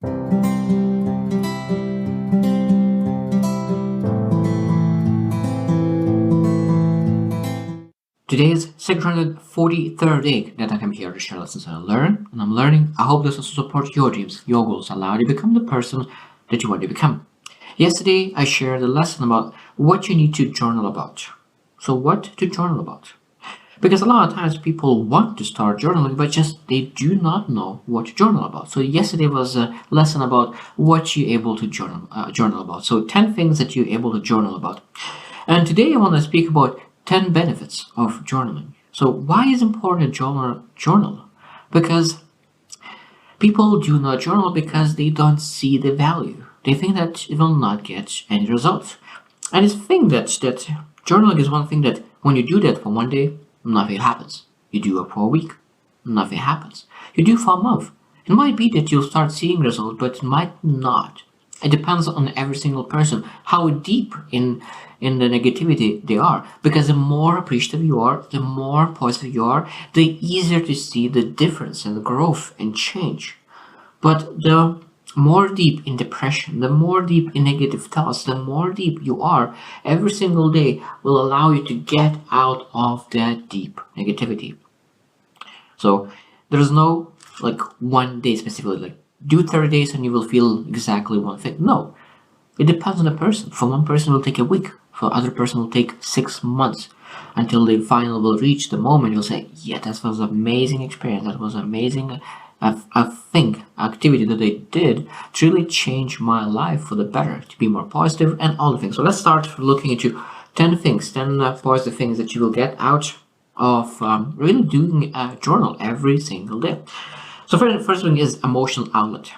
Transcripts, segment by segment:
Today is 643rd day that I come here to share lessons I learn, and I'm learning. I hope this will support your dreams, your goals, allow you to become the person that you want to become. Yesterday, I shared a lesson about what you need to journal about. So, what to journal about? Because a lot of times people want to start journaling, but just they do not know what to journal about. So, yesterday was a lesson about what you're able to journal about. So, 10 things that you're able to journal about. And today I want to speak about 10 benefits of journaling. So why is it important to journal? Because people do not journal because they don't see the value. They think that it will not get any results. And it's think that journaling is one thing that when you do that for one day, nothing happens. You do it for a week, nothing happens. You do for a month. It might be that you'll start seeing results, but it might not. It depends on every single person, how deep in the negativity they are. Because the more appreciative you are, the more positive you are, the easier to see the difference and the growth and change. But the more deep in depression, the more deep in negative thoughts, the more deep you are, every single day will allow you to get out of that deep negativity. So there's no like one day specifically, like do 30 days and you will feel exactly one thing. No, it depends on the person. For one person, it will take a week. For other person, it will take 6 months until they finally will reach the moment. You'll say, "Yeah, that was an amazing experience. That was amazing. Activity that they did to really change my life for the better, to be more positive, and all the things." So let's start looking into 10 things, 10 positive things that you will get out of really doing a journal every single day. So first thing is emotional outlet.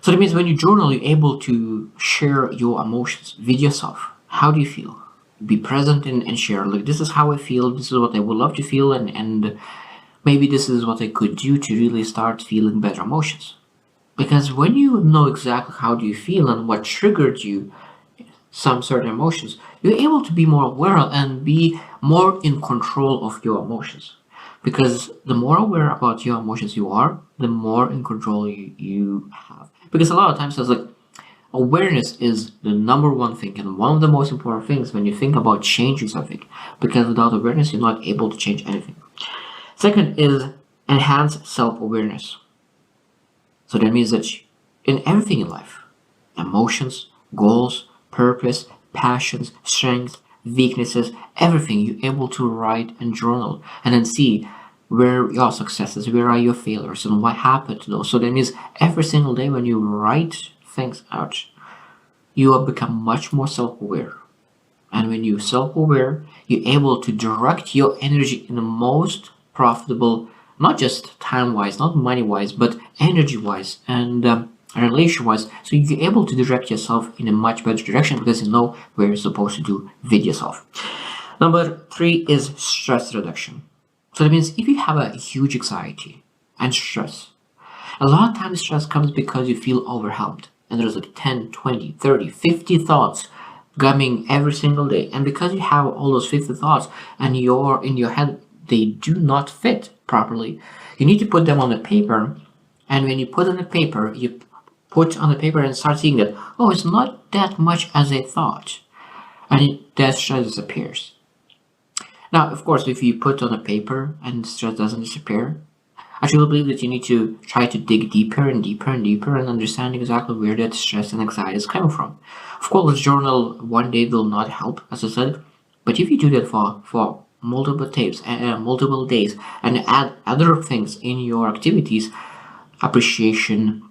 So that means when you journal, you're able to share your emotions with yourself. How do you feel? Be present and share. Like, this is how I feel. This is what I would love to feel, and maybe this is what I could do to really start feeling better emotions. Because when you know exactly how do you feel and what triggered you some certain emotions, you're able to be more aware and be more in control of your emotions. Because the more aware about your emotions you are, the more in control you have. Because a lot of times it's like awareness is the number one thing and one of the most important things when you think about changing something. Because without awareness, you're not able to change anything. Second is enhance self-awareness. So that means that in everything in life, emotions, goals, purpose, passions, strengths, weaknesses, everything, you're able to write and journal and then see where your successes, where are your failures, and what happened to those. So that means every single day when you write things out, you will become much more self-aware. And when you're self-aware, you're able to direct your energy in the most profitable, not just time-wise, not money-wise, but energy-wise and relation-wise. So you're able to direct yourself in a much better direction because you know where you're supposed to do with yourself. Number 3 is stress reduction. So that means if you have a huge anxiety and stress, a lot of times stress comes because you feel overwhelmed. And there's like 10, 20, 30, 50 thoughts coming every single day. And because you have all those 50 thoughts and you're in your head, they do not fit properly. You need to put them on the paper. And when you put on the paper, you put on the paper and start seeing that, oh, it's not that much as I thought. And that stress disappears. Now, of course, if you put on a paper and stress doesn't disappear, I truly believe that you need to try to dig deeper and deeper and deeper and understand exactly where that stress and anxiety is coming from. Of course, journal one day will not help, as I said, but if you do that for multiple tapes, multiple days, and add other things in your activities, appreciation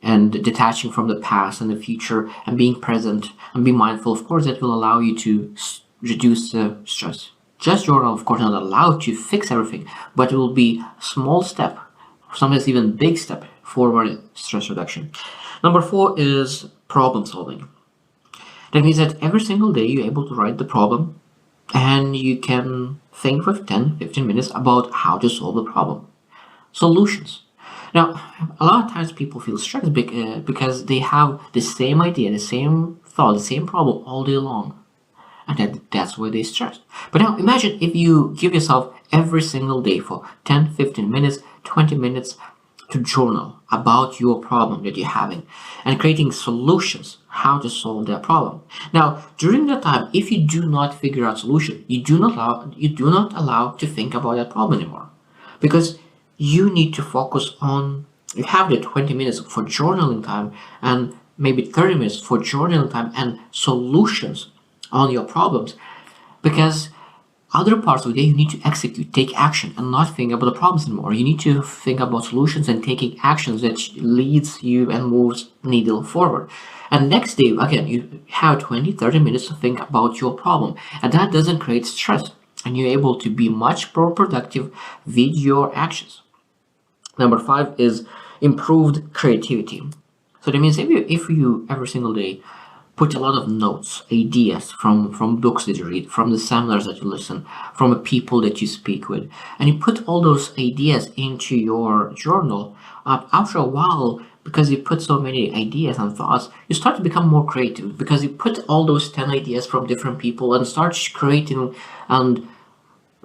and detaching from the past and the future and being present and be mindful, of course, that will allow you to reduce the stress. Just journal, of course, not allowed to fix everything, but it will be a small step, sometimes even big step forward stress reduction. Number 4 is problem solving. That means that every single day you're able to write the problem and you can think for 10, 15 minutes about how to solve the problem. Solutions. Now, a lot of times people feel stressed because they have the same idea, the same thought, the same problem all day long. And that's why they stress. But now imagine if you give yourself every single day for 10, 15 minutes, 20 minutes to journal about your problem that you're having and creating solutions how to solve that problem. Now, during that time, if you do not figure out solution, you do not allow to think about that problem anymore, because you need to focus on, you have the 20 minutes for journaling time and maybe 30 minutes for journaling time and solutions on your problems, because other parts of the day you need to execute, take action, and not think about the problems anymore. You need to think about solutions and taking actions that leads you and moves needle forward. And next day, again, you have 20-30 minutes to think about your problem, and that doesn't create stress, and you're able to be much more productive with your actions. Number 5 is improved creativity. So that means if you every single day put a lot of notes, ideas from books that you read, from the seminars that you listen, from the people that you speak with, and you put all those ideas into your journal, after a while, because you put so many ideas and thoughts, you start to become more creative, because you put all those 10 ideas from different people and start creating, and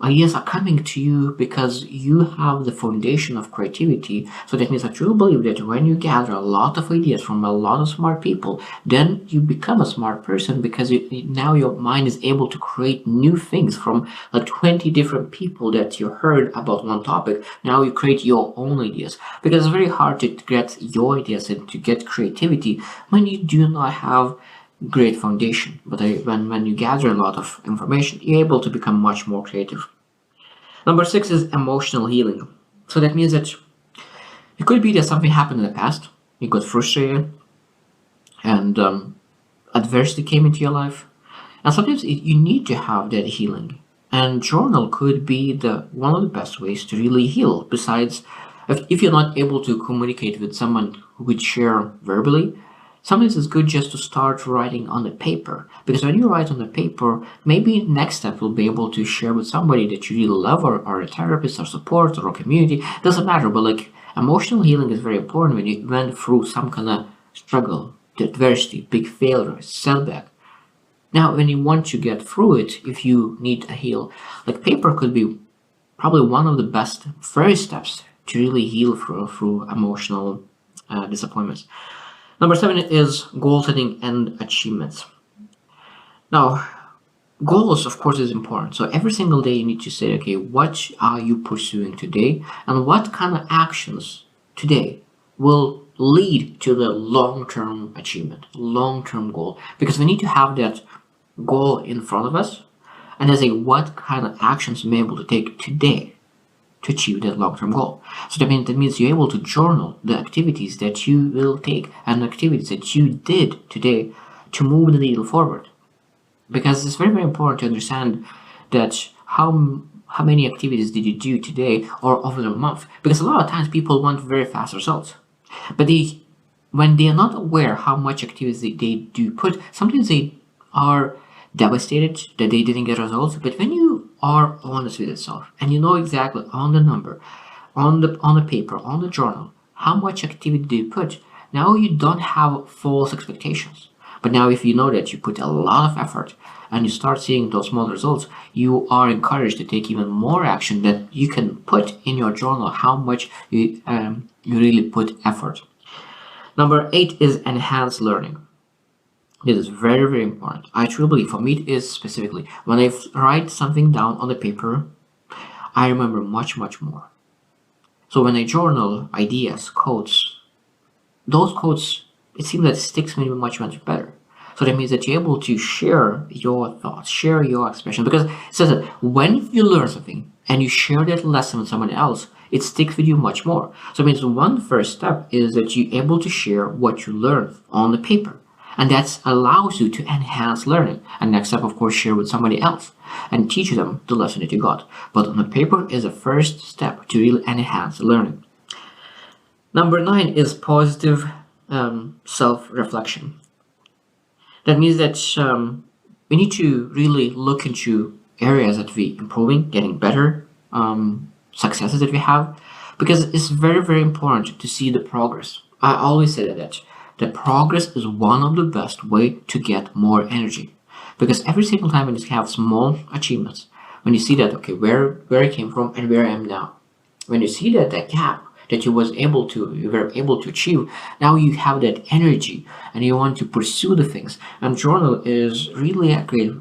ideas are coming to you because you have the foundation of creativity. So that means I truly believe that when you gather a lot of ideas from a lot of smart people, then you become a smart person, because now your mind is able to create new things from like 20 different people that you heard about one topic. Now you create your own ideas, because it's very hard to get your ideas and to get creativity when you do not have great foundation. But when you gather a lot of information, you're able to become much more creative. Number 6 is emotional healing. So that means that it could be that something happened in the past, you got frustrated, and adversity came into your life, and sometimes you need to have that healing. And journal could be the one of the best ways to really heal. Besides, if you're not able to communicate with someone who would share verbally, sometimes it's good just to start writing on the paper, because when you write on the paper, maybe next step you'll be able to share with somebody that you really love, or a therapist, or support, or a community. Doesn't matter, but like emotional healing is very important when you went through some kind of struggle, adversity, big failure, setback. Now, when you want to get through it, if you need a heal, like paper could be probably one of the best first steps to really heal through emotional disappointments. Number 7 is goal setting and achievements. Now, goals, of course, is important. So every single day you need to say, okay, what are you pursuing today, and what kind of actions today will lead to the long-term achievement, long-term goal, because we need to have that goal in front of us, and then say what kind of actions we're able to take today to achieve that long-term goal. So that means you're able to journal the activities that you will take and the activities that you did today to move the needle forward. Because it's very, very important to understand that how many activities did you do today or over the month. Because a lot of times people want very fast results, but when they are not aware how much activities they do put, sometimes they are devastated that they didn't get results. But when you are honest with yourself and you know exactly on the number, on the paper, on the journal, how much activity do you put, now you don't have false expectations. But now if you know that you put a lot of effort and you start seeing those small results, you are encouraged to take even more action that you can put in your journal how much you really put effort. Number 8 is enhanced learning. This is very, very important. I truly believe, for me it is specifically, when I write something down on the paper, I remember much, much more. So when I journal ideas, quotes, those quotes, it seems that it sticks with me much, much better. So that means that you're able to share your thoughts, share your expression, because it says that when you learn something and you share that lesson with someone else, it sticks with you much more. So it means one first step is that you're able to share what you learn on the paper. And that allows you to enhance learning. And next step, of course, share with somebody else and teach them the lesson that you got. But on the paper is a first step to really enhance learning. Number 9 is positive self-reflection. That means that we need to really look into areas that we improving, getting better, successes that we have, because it's very, very important to see the progress. I always say that the progress is one of the best way to get more energy, because every single time when you have small achievements, when you see that, okay, where I came from and where I am now, when you see that gap, that you were able to achieve. Now you have that energy and you want to pursue the things. And journal is really a great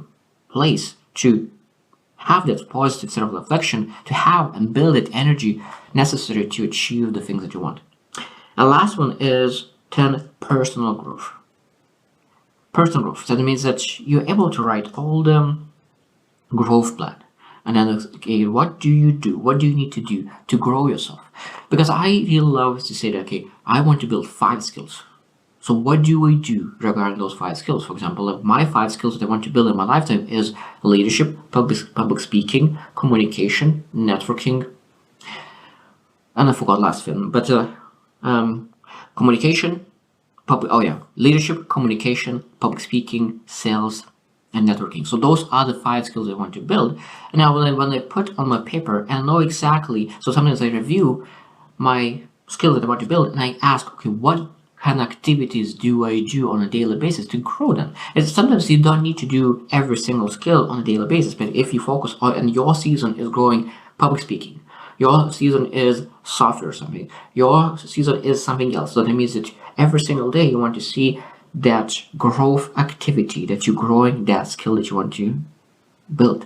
place to have that positive self-reflection, to have and build that energy necessary to achieve the things that you want. And last one is 10 personal growth. Personal growth. That means that you're able to write all the growth plan. And then, okay, what do you do? What do you need to do to grow yourself? Because I really love to say that, okay, I want to build 5 skills. So what do we do regarding those 5 skills? For example, my 5 skills that I want to build in my lifetime is leadership, public speaking, communication, networking, and I forgot last film, but communication, leadership, communication, public speaking, sales, and networking. So those are the 5 skills I want to build. And now when I put on my paper and I know exactly, so sometimes I review my skills that I want to build and I ask, okay, what kind of activities do I do on a daily basis to grow them? And sometimes you don't need to do every single skill on a daily basis, but if you focus on, and your season is growing public speaking, your season is software something, your season is something else. So that means that every single day you want to see that growth activity, that you're growing that skill that you want to build.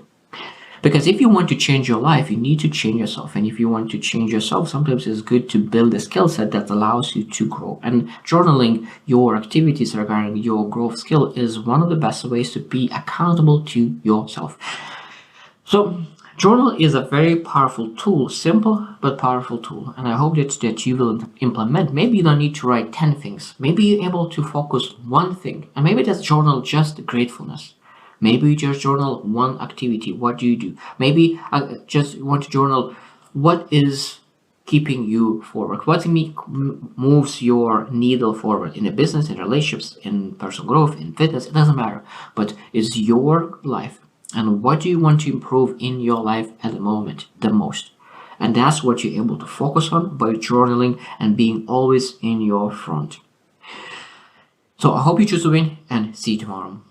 Because if you want to change your life, you need to change yourself. And if you want to change yourself, sometimes it's good to build a skill set that allows you to grow. And journaling your activities regarding your growth skill is one of the best ways to be accountable to yourself. So journal is a very powerful tool, simple but powerful tool. And I hope that you will implement. Maybe you don't need to write 10 things. Maybe you're able to focus one thing. And maybe that's journal just gratefulness. Maybe you just journal one activity. What do you do? Maybe just want to journal what is keeping you forward. What moves your needle forward in a business, in relationships, in personal growth, in fitness. It doesn't matter. But it's your life. And what do you want to improve in your life at the moment the most? And that's what you're able to focus on by journaling and being always in your front. So I hope you choose to win and see you tomorrow.